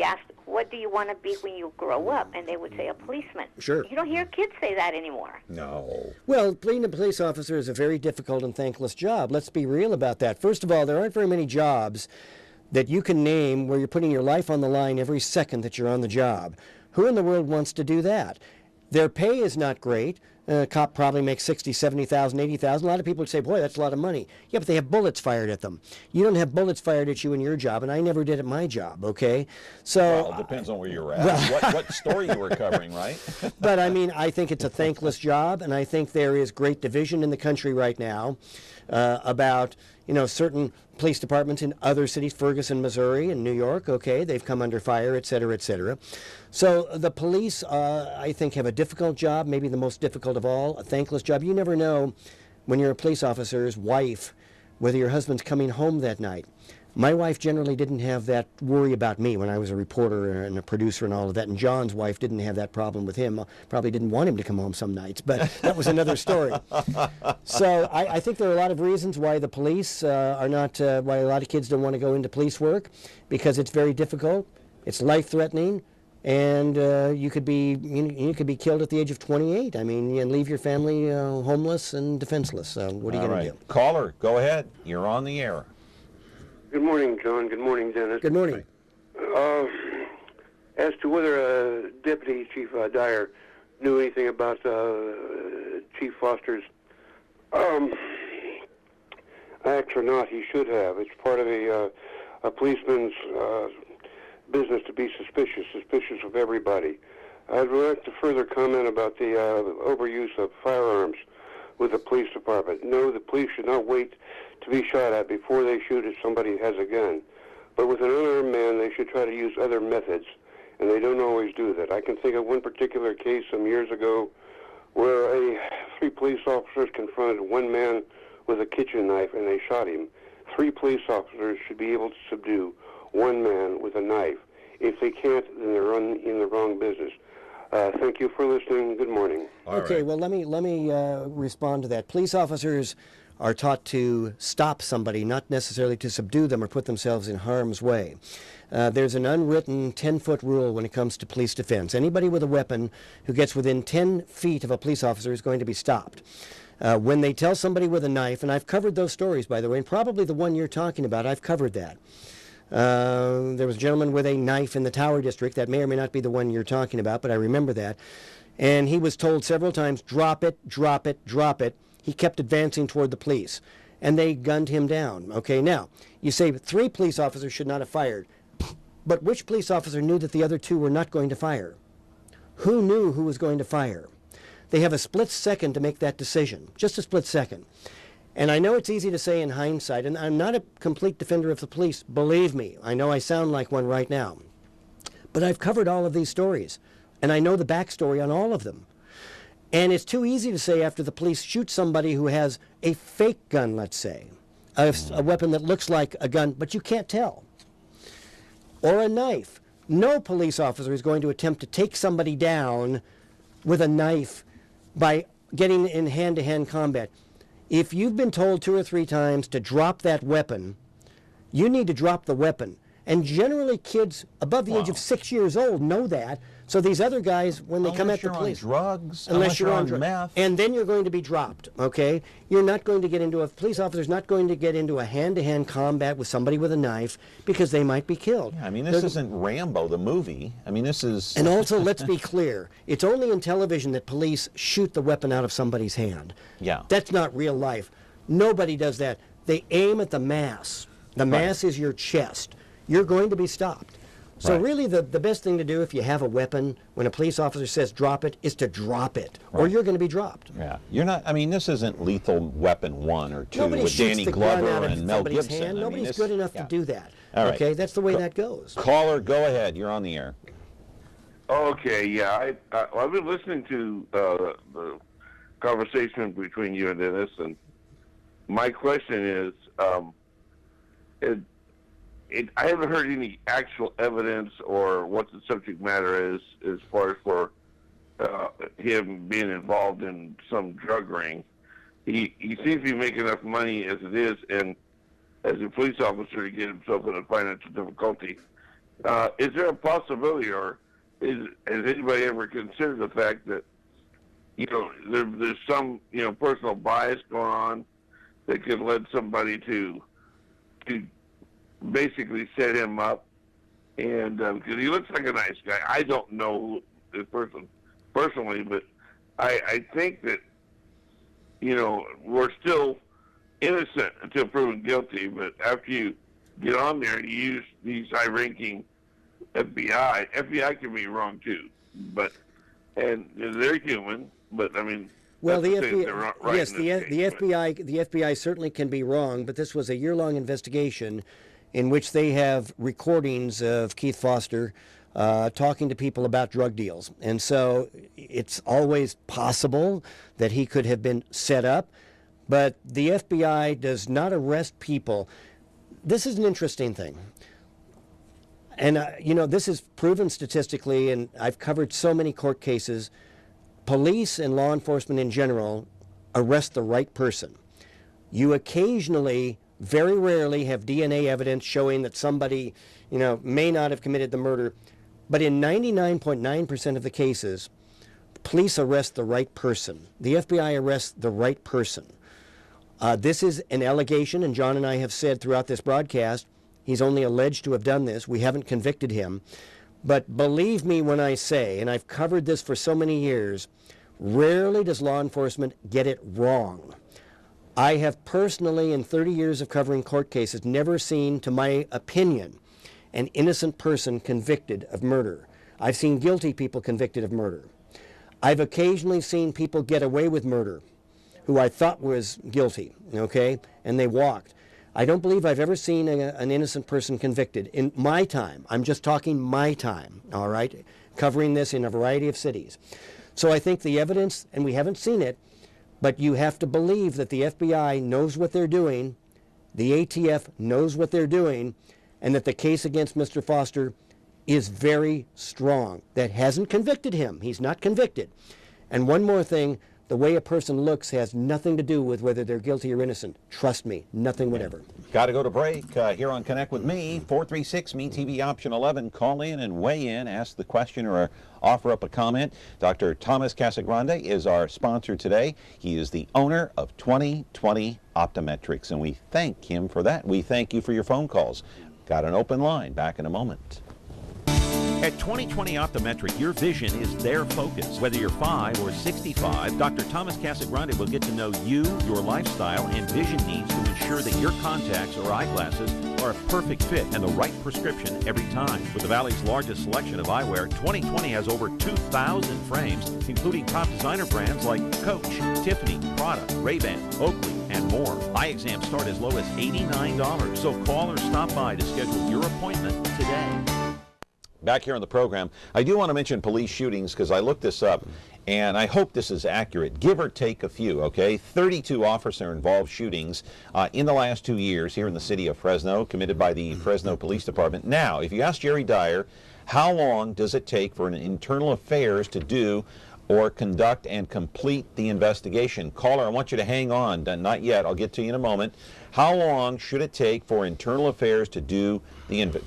asked, "What do you want to be when you grow up?" And they would say, "A policeman." Sure. You don't hear kids say that anymore. No. Well, being a police officer is a very difficult and thankless job. Let's be real about that. First of all, there aren't very many jobs that you can name where you're putting your life on the line every second that you're on the job. Who in the world wants to do that? Their pay is not great. A cop probably makes $60,000, $70,000, $80,000. A lot of people would say, boy, that's a lot of money. Yeah, but they have bullets fired at them. You don't have bullets fired at you in your job, and I never did at my job, okay? So, well, it depends on where you're at, what story you were covering, right? But, I mean, I think it's a thankless job, and I think there is great division in the country right now about, certain police departments in other cities, Ferguson, Missouri, and New York, okay, they've come under fire, et cetera, et cetera. So the police, I think, have a difficult job, maybe the most difficult of all, a thankless job. You never know when you're a police officer's wife whether your husband's coming home that night. My wife generally didn't have that worry about me when I was a reporter and a producer and all of that, and John's wife didn't have that problem with him. Probably didn't want him to come home some nights, but that was another story. So I think there are a lot of reasons why the police are not, why a lot of kids don't want to go into police work, because it's very difficult, it's life-threatening, and you could be killed at the age of 28. I mean, and leave your family homeless and defenseless. What are you going to do? Caller, go ahead. You're on the air. Good morning, John. Good morning, Dennis. Good morning. As to whether Deputy Chief Dyer knew anything about Chief Foster's acts or not, he should have. It's part of a policeman's business to be suspicious of everybody. I'd like to further comment about the overuse of firearms with the police department. No, the police should not wait to be shot at before they shoot if somebody has a gun. But with an unarmed man, they should try to use other methods, and they don't always do that. I can think of one particular case some years ago where 3 police officers confronted one man with a kitchen knife, and they shot him. 3 police officers should be able to subdue one man with a knife. If they can't, then they're in the wrong business. Thank you for listening. Good morning. Okay, well, let me respond to that. Police officers are taught to stop somebody, not necessarily to subdue them or put themselves in harm's way. There's an unwritten 10-foot rule when it comes to police defense. Anybody with a weapon who gets within 10 feet of a police officer is going to be stopped. When they tell somebody with a knife, and I've covered those stories, by the way, and probably the one you're talking about, I've covered that. There was a gentleman with a knife in the Tower District. That may or may not be the one you're talking about, but I remember that. And he was told several times, drop it, drop it, drop it. He kept advancing toward the police, and they gunned him down. Okay, now, you say 3 police officers should not have fired, but which police officer knew that the other 2 were not going to fire? Who knew who was going to fire? They have a split second to make that decision, just a split second. And I know it's easy to say in hindsight, and I'm not a complete defender of the police, believe me. I know I sound like one right now. But I've covered all of these stories, and I know the backstory on all of them. And it's too easy to say after the police shoot somebody who has a fake gun, let's say, a weapon that looks like a gun, but you can't tell, or a knife. No police officer is going to attempt to take somebody down with a knife by getting in hand-to-hand combat. If you've been told 2 or 3 times to drop that weapon, you need to drop the weapon. And generally kids above the age of 6 years old know that. So these other guys, when they come at the police, unless you're on meth, and then you're going to be dropped, okay? You're not going to get into a police officer's not going to get into a hand-to-hand combat with somebody with a knife because they might be killed. Yeah, I mean, this isn't Rambo the movie. I mean, this is. And also, let's be clear: it's only in television that police shoot the weapon out of somebody's hand. Yeah, that's not real life. Nobody does that. They aim at the mass. The mass is your chest. You're going to be stopped. So really the best thing to do if you have a weapon, when a police officer says drop it, is to drop it, or you're going to be dropped. Yeah, you're not, I mean, this isn't Lethal Weapon 1 or 2 Nobody with Danny Glover and Mel Gibson. Hand. Nobody's good enough to do that. All right. Okay, that's the way that goes. Caller, go ahead. You're on the air. Okay, yeah, I've been listening to the conversation between you and Dennis, and my question is, I haven't heard any actual evidence or what the subject matter is as far as for him being involved in some drug ring. He seems to be making enough money as it is, and as a police officer to get himself into financial difficulty. Is there a possibility, or has anybody ever considered the fact that there's some personal bias going on that could lead somebody to basically set him up, and because he looks like a nice guy. I don't know this person personally, but I think that we're still innocent until proven guilty. But after you get on there and you use these high-ranking FBI can be wrong too, and they're human. But I mean, well, the FBI certainly can be wrong, but this was a year-long investigation in which they have recordings of Keith Foster talking to people about drug deals. And so it's always possible that he could have been set up, but the FBI does not arrest people. This is an interesting thing. And, this is proven statistically, and I've covered so many court cases. Police and law enforcement in general arrest the right person. You occasionally, very rarely, have DNA evidence showing that somebody, may not have committed the murder. But in 99.9% of the cases, police arrest the right person. The FBI arrests the right person. This is an allegation, and John and I have said throughout this broadcast, he's only alleged to have done this. We haven't convicted him. But believe me when I say, and I've covered this for so many years, rarely does law enforcement get it wrong. I have personally, in 30 years of covering court cases, never seen, to my opinion, an innocent person convicted of murder. I've seen guilty people convicted of murder. I've occasionally seen people get away with murder who I thought was guilty, okay, and they walked. I don't believe I've ever seen an innocent person convicted in my time. I'm just talking my time, all right, covering this in a variety of cities. So I think the evidence, and we haven't seen it, but you have to believe that the FBI knows what they're doing, the ATF knows what they're doing, and that the case against Mr. Foster is very strong. That hasn't convicted him. He's not convicted. And one more thing, the way a person looks has nothing to do with whether they're guilty or innocent. Trust me, nothing whatever. Got to go to break. Here on Connect with Me, 436-ME-TV option 11. Call in and weigh in, ask the question or offer up a comment. Dr. Thomas Casagrande is our sponsor today. He is the owner of 2020 Optometrics, and we thank him for that. We thank you for your phone calls. Got an open line. Back in a moment. At 20/20 Optometric, your vision is their focus. Whether you're 5 or 65, Dr. Thomas Casagrande will get to know you, your lifestyle, and vision needs to ensure that your contacts or eyeglasses are a perfect fit and the right prescription every time. With the Valley's largest selection of eyewear, 20/20 has over 2,000 frames, including top designer brands like Coach, Tiffany, Prada, Ray-Ban, Oakley, and more. Eye exams start as low as $89, so call or stop by to schedule your appointment today. Back here on the program, I do want to mention police shootings because I looked this up, and I hope this is accurate, give or take a few, okay? 32 officer-involved shootings in the last 2 years here in the city of Fresno, committed by the Fresno Police Department. Now, if you ask Jerry Dyer, how long does it take for an internal affairs to do or conduct and complete the investigation? Caller, I want you to hang on. Not yet. I'll get to you in a moment. How long should it take for internal affairs to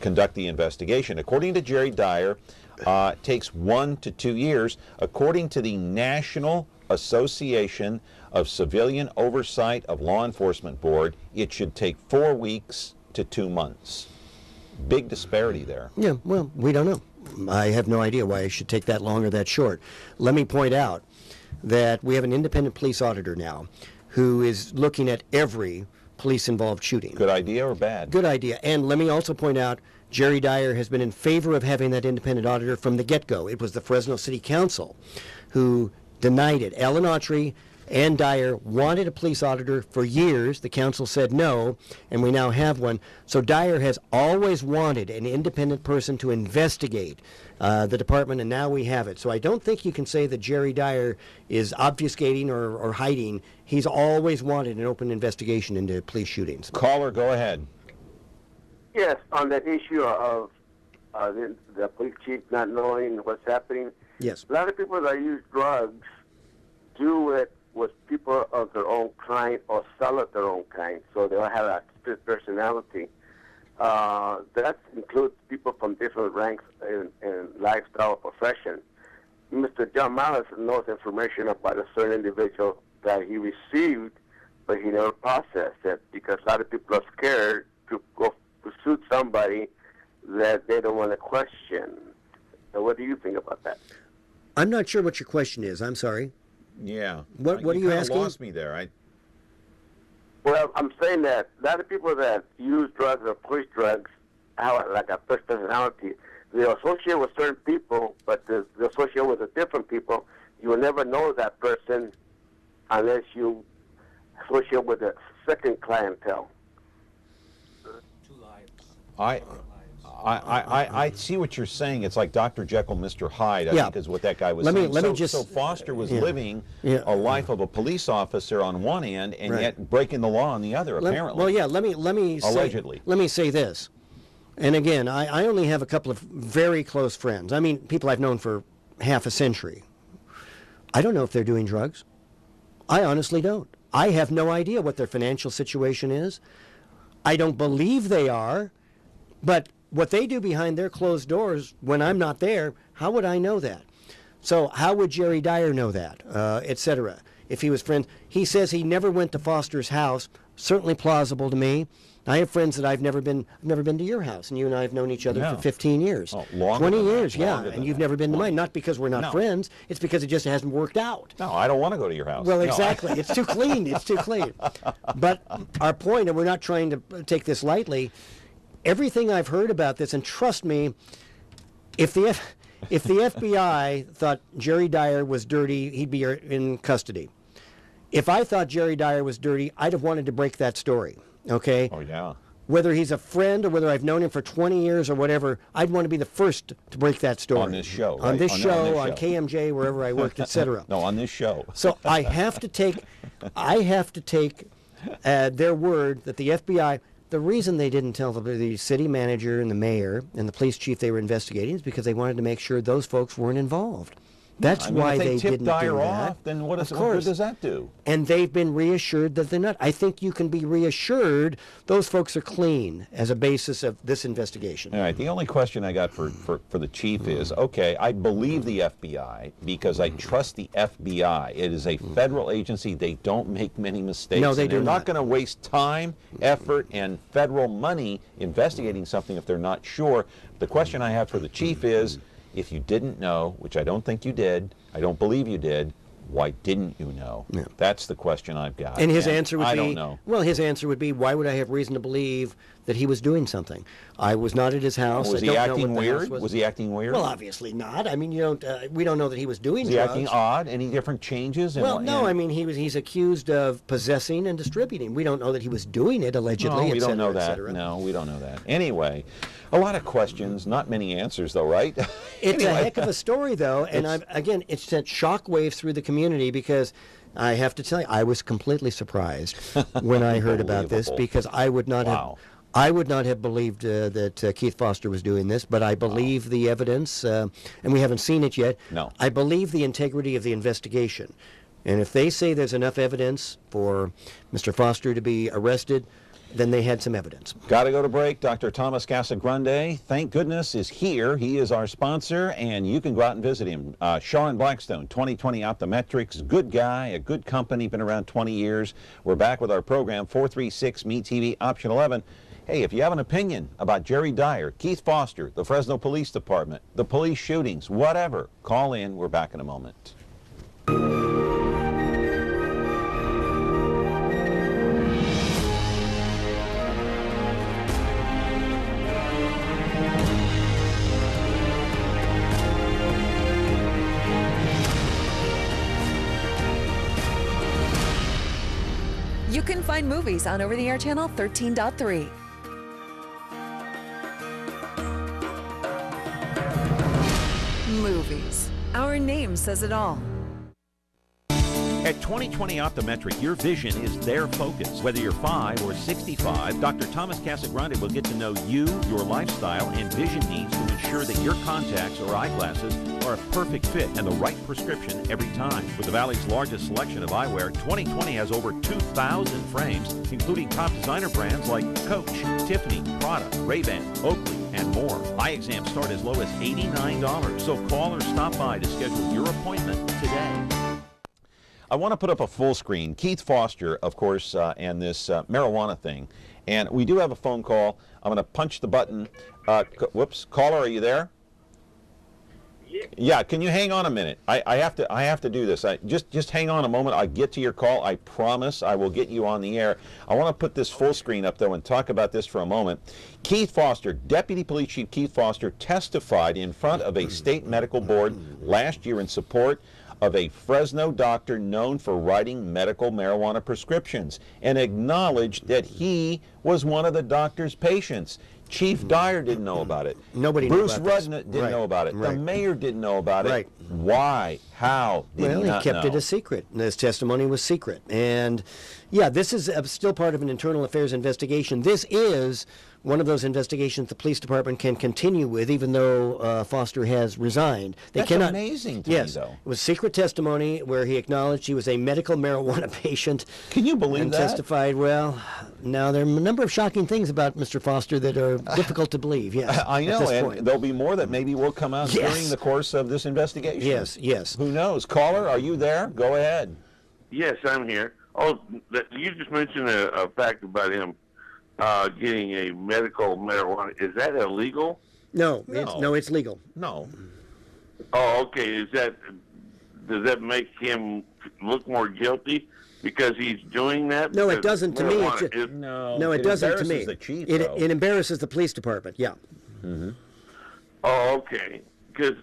conduct the investigation? According to Jerry Dyer, it takes 1 to 2 years. According to the National Association of Civilian Oversight of Law Enforcement Board, it should take 4 weeks to 2 months. Big disparity there. Yeah, well, we don't know. I have no idea why it should take that long or that short. Let me point out that we have an independent police auditor now who is looking at every police-involved shooting. Good idea or bad? Good idea. And let me also point out, Jerry Dyer has been in favor of having that independent auditor from the get-go. It was the Fresno City Council who denied it. Alan Autry and Dyer wanted a police auditor for years. The council said no, and we now have one. So Dyer has always wanted an independent person to investigate the department, and now we have it. So I don't think you can say that Jerry Dyer is obfuscating or hiding. He's always wanted an open investigation into police shootings. Caller, go ahead. Yes, on that issue of the police chief not knowing what's happening. Yes. A lot of people that use drugs do it with people of their own kind or sell of their own kind, so they'll have a split personality. That includes people from different ranks in lifestyle or profession. Mr. John Malice knows information about a certain individual that he received, but he never processed it because a lot of people are scared to go pursue somebody that they don't want to question. So what do you think about that? I'm not sure what your question is. I'm sorry. Yeah. What are you asking? You lost me there. Well, I'm saying that a lot of people that use drugs or push drugs have like a first personality. They associate with certain people, but they associate with the different people. You will never know that person unless you associate with the second clientele. I see what you're saying. It's like Dr. Jekyll, Mr. Hyde, I think is what that guy was saying. So Foster was living a life of a police officer on one end and yet breaking the law on the other, apparently. Well, yeah, let me allegedly. Let me say this. And again, I only have a couple of very close friends. I mean, people I've known for half a century. I don't know if they're doing drugs. I honestly don't. I have no idea what their financial situation is. I don't believe they are, but what they do behind their closed doors when I'm not there, how would I know that? So how would Jerry Dyer know that, etc.? If he was friends, he says he never went to Foster's house. Certainly plausible to me. I have friends that I've never been to your house, and you and I have known each other for 15 years. 20 years, yeah, and you've never been to mine. Not because we're not friends, it's because it just hasn't worked out. No, I don't want to go to your house. Well, exactly. It's too clean. It's too clean. But our point, and we're not trying to take this lightly, everything I've heard about this, and trust me, if the FBI thought Jerry Dyer was dirty, he'd be in custody. If I thought Jerry Dyer was dirty, I'd have wanted to break that story. Okay? Oh, yeah. Whether he's a friend or whether I've known him for 20 years or whatever, I'd want to be the first to break that story. On this show, right? On this show, on KMJ, wherever I worked, etc. No, on this show. So I have to take their word that the FBI, the reason they didn't tell the city manager and the mayor and the police chief they were investigating is because they wanted to make sure those folks weren't involved. That's why if they tip didn't Dyer do that. off, then what good does that do? And they've been reassured that they're not. I think you can be reassured those folks are clean as a basis of this investigation. All right, the only question I got for the chief is, okay, I believe the FBI because I trust the FBI. It is a federal agency. They don't make many mistakes. No, they do They're not. not going to waste time, effort, and federal money investigating something if they're not sure. The question I have for the chief is, if you didn't know, which I don't think you did, I don't believe you did, why didn't you know? Yeah. That's the question I've got. And his answer would be, I don't know. Well, his answer would be, why would I have reason to believe that he was doing something? I was not at his house. Was I he don't know acting what the house weird? Was he acting weird? Well, obviously not. I mean, we don't know that he was doing Was he drugs. acting odd? Any different changes? Well, no. I mean, he's accused of possessing and distributing. We don't know that he was doing it allegedly. No, we don't know et that. cetera. No, we don't know that. Anyway, a lot of questions, not many answers, though, right? It's Anyway. a heck of a story, though, and again, it sent shockwaves through the community because I have to tell you, I was completely surprised when I heard about this because I would not have believed that Keith Foster was doing this, but I believe the evidence, and we haven't seen it yet. No. I believe the integrity of the investigation, and if they say there's enough evidence for Mr. Foster to be arrested, then they had some evidence. Got to go to break. Dr. Thomas Casagrande, thank goodness, is here. He is our sponsor, and you can go out and visit him. Shaw and Blackstone, 2020 Optometrics, good guy, a good company, been around 20 years. We're back with our program, 436-ME-TV, option 11. Hey, if you have an opinion about Jerry Dyer, Keith Foster, the Fresno Police Department, the police shootings, whatever, call in. We're back in a moment. You can find movies on over-the-air channel 13.3. Movies. Our name says it all. At 2020 Optometric, your vision is their focus. Whether you're 5 or 65, Dr. Thomas Casagrande will get to know you, your lifestyle, and vision needs to ensure that your contacts or eyeglasses are a perfect fit and the right prescription every time. With the Valley's largest selection of eyewear, 2020 has over 2,000 frames, including top designer brands like Coach, Tiffany, Prada, Ray-Ban, Oakley, and more. Eye exams start as low as $89, so call or stop by to schedule your appointment today. I want to put up a full screen. Keith Foster, of course, and this marijuana thing. And we do have a phone call. I'm going to punch the button. Whoops. Caller, are you there? Yeah, can you hang on a minute? I have to do this. Just hang on a moment. I'll get to your call. I promise I will get you on the air. I want to put this full screen up, though, and talk about this for a moment. Keith Foster, Deputy Police Chief Keith Foster, testified in front of a state medical board last year in support of a Fresno doctor known for writing medical marijuana prescriptions and acknowledged that he was one of the doctor's patients. Chief Dyer didn't know about it. Nobody knew Bruce about this. Rudnett didn't know about it. Right. The mayor didn't know about it. Right. Why? How? Did Well, he not kept know? it a secret. His testimony was secret. And, yeah, this is still part of an internal affairs investigation. This is one of those investigations the police department can continue with, even though Foster has resigned. They That's cannot, amazing to yes, me, though. It was secret testimony where he acknowledged he was a medical marijuana patient. Can you believe and that? Testified, well, now there are a number of shocking things about Mr. Foster that are difficult to believe, yes. I know, at this and point. there'll be more that maybe will come out Yes. during the course of this investigation. Yes, yes. Who knows? Caller, are you there? Go ahead. Yes, I'm here. Oh, you just mentioned a fact about him getting a medical marijuana. Is that illegal? No, No. it's legal. No. Oh, okay. Does that make him look more guilty because he's doing that? No, it Because doesn't to me. marijuana It is- No, it doesn't to me. embarrasses the chief, it though. embarrasses the police department, yeah. Mm-hmm. Oh, okay. Because,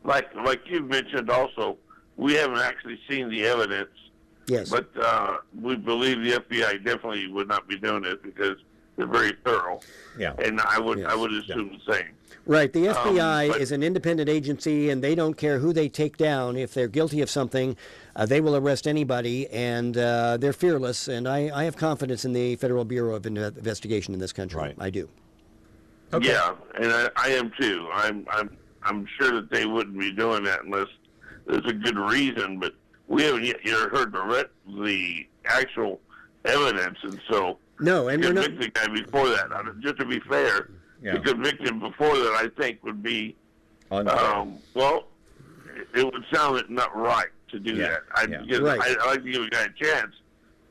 like you mentioned, also, we haven't actually seen the evidence. Yes. But we believe the FBI definitely would not be doing this because they're very thorough. Yeah. And I would assume the same. Right. The FBI but- is an independent agency, and they don't care who they take down. If they're guilty of something, they will arrest anybody, and they're fearless. And I have confidence in the Federal Bureau of Investigation in this country. Right. I do. Yeah, and I am too. I'm sure that they wouldn't be doing that unless there's a good reason, but we haven't yet heard the actual evidence, and so no, and to convict the guy before that. Just to be fair, to convict him before that, I think would be well, it would sound not right to do that. I like to give a guy a chance,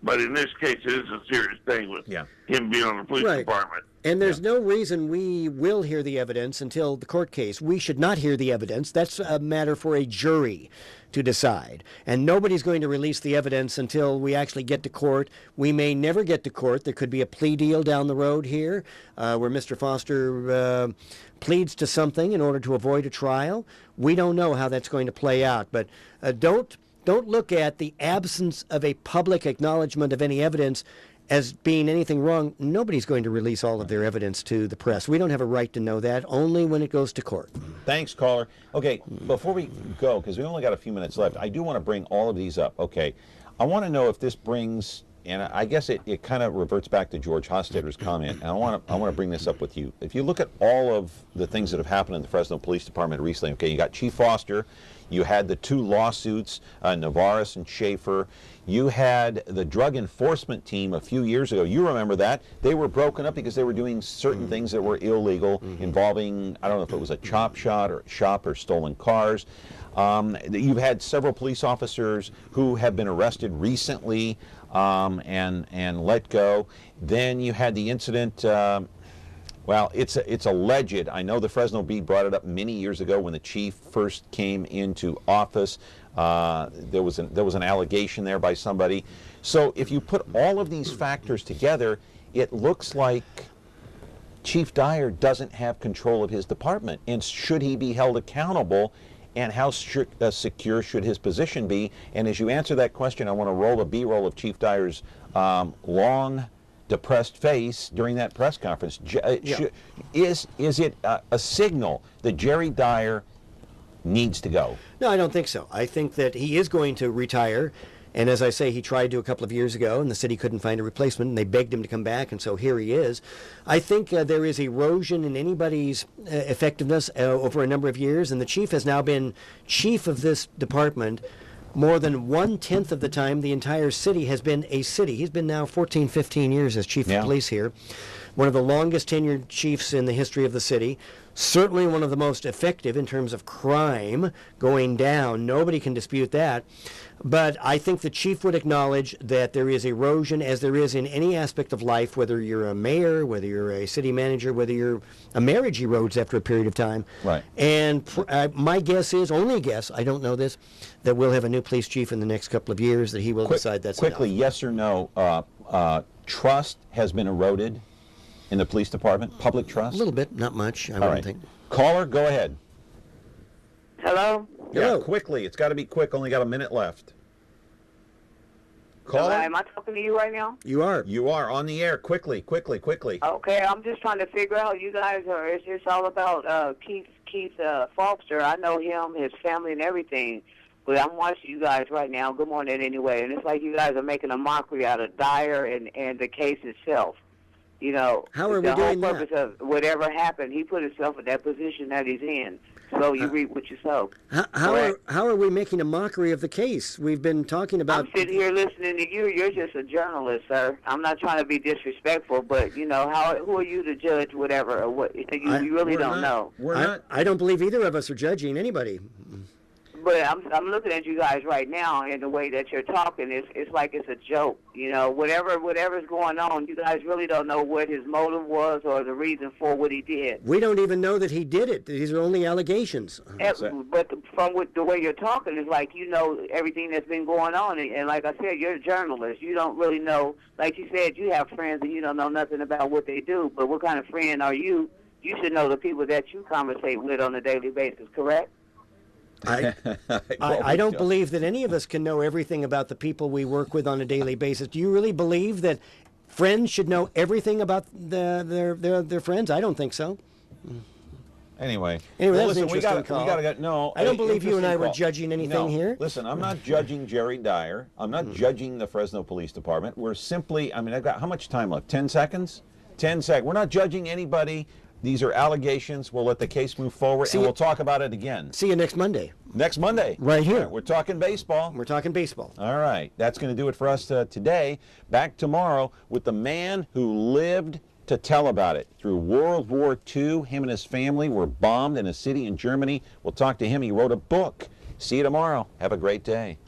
but in this case, it is a serious thing with him being on the police department. And there's no reason we will hear the evidence until the court case. We should not hear the evidence. That's a matter for a jury to decide. And nobody's going to release the evidence until we actually get to court. We may never get to court. There could be a plea deal down the road here where Mr. Foster pleads to something in order to avoid a trial. We don't know how that's going to play out. But don't look at the absence of a public acknowledgement of any evidence as being anything wrong. Nobody's going to release all of their evidence to the press. We don't have a right to know that, only when it goes to court. Thanks, caller. Okay, before we go, because we only got a few minutes left, I do want to bring all of these up. Okay, I want to know if this brings, and I guess it kind of reverts back to George Hostetter's comment, and I want to bring this up with you. If you look at all of the things that have happened in the Fresno Police Department recently, okay, you got Chief Foster, you had the 2 lawsuits, Navarez and Schaefer. You had the drug enforcement team a few years ago. You remember that. They were broken up because they were doing certain things that were illegal involving, I don't know if it was a chop shop or stolen cars. You've had several police officers who have been arrested recently and let go. Then you had the incident, well, it's alleged. I know the Fresno Bee brought it up many years ago when the chief first came into office. There was an allegation there by somebody. So if you put all of these factors together, it looks like Chief Dyer doesn't have control of his department. And should he be held accountable? And how secure should his position be? And as you answer that question, I want to roll a B-roll of Chief Dyer's long, depressed face during that press conference. Is it a signal that Jerry Dyer needs to go? No, I don't think so. I think that he is going to retire. And as I say, he tried to a couple of years ago, and the city couldn't find a replacement, and they begged him to come back, and so here he is. I think there is erosion in anybody's effectiveness over a number of years, and the chief has now been chief of this department more than 1/10 of the time the entire city has been a city. He's been now 14, 15 years as chief of police here. One of the longest tenured chiefs in the history of the city. Certainly one of the most effective in terms of crime going down. Nobody can dispute that. But I think the chief would acknowledge that there is erosion, as there is in any aspect of life, whether you're a mayor, whether you're a city manager, whether you're a marriage erodes after a period of time. Right. And my guess is, only guess, I don't know this, that we'll have a new police chief in the next couple of years, that he will decide that's quickly, enough. Yes or no, trust has been eroded in the police department? Public trust? A little bit, not much, I wouldn't think. Caller, go ahead. Hello? Yeah, quickly. It's got to be quick. Only got a minute left. Caller? Am I talking to you right now? You are. You are on the air. Quickly, quickly, quickly. Okay, I'm just trying to figure out, you guys are, it's just all about Keith Foster. I know him, his family, and everything. But I'm watching you guys right now. Good morning anyway. And it's like you guys are making a mockery out of Dyer and the case itself. You know, how are we doing the whole purpose of whatever happened, he put himself in that position that he's in. So you reap what you sow. How are we making a mockery of the case? We've been talking about... I'm sitting here listening to you. You're just a journalist, sir. I'm not trying to be disrespectful, but, you know, who are you to judge whatever? Or what? You really don't know. I don't believe either of us are judging anybody. But I'm looking at you guys right now, and the way that you're talking, it's like it's a joke. You know, whatever's going on, you guys really don't know what his motive was or the reason for what he did. We don't even know that he did it. These are only allegations. But from the way you're talking, it's like you know everything that's been going on. And like I said, you're a journalist. You don't really know. Like you said, you have friends and you don't know nothing about what they do. But what kind of friend are you? You should know the people that you conversate with on a daily basis, correct? I don't believe that any of us can know everything about the people we work with on a daily basis. Do you really believe that friends should know everything about their friends? I don't think so. Anyway, that's listen, an interesting call. I don't believe you and I were judging anything here. Listen, I'm not judging Jerry Dyer. I'm not judging the Fresno Police Department. We're simply, I've got how much time left? 10 seconds? 10 seconds. We're not judging anybody. These are allegations. We'll let the case move forward, and we'll talk about it again. See you next Monday. Next Monday. Right here. Right, we're talking baseball. We're talking baseball. All right. That's going to do it for us today. Back tomorrow with the man who lived to tell about it. Through World War II, him and his family were bombed in a city in Germany. We'll talk to him. He wrote a book. See you tomorrow. Have a great day.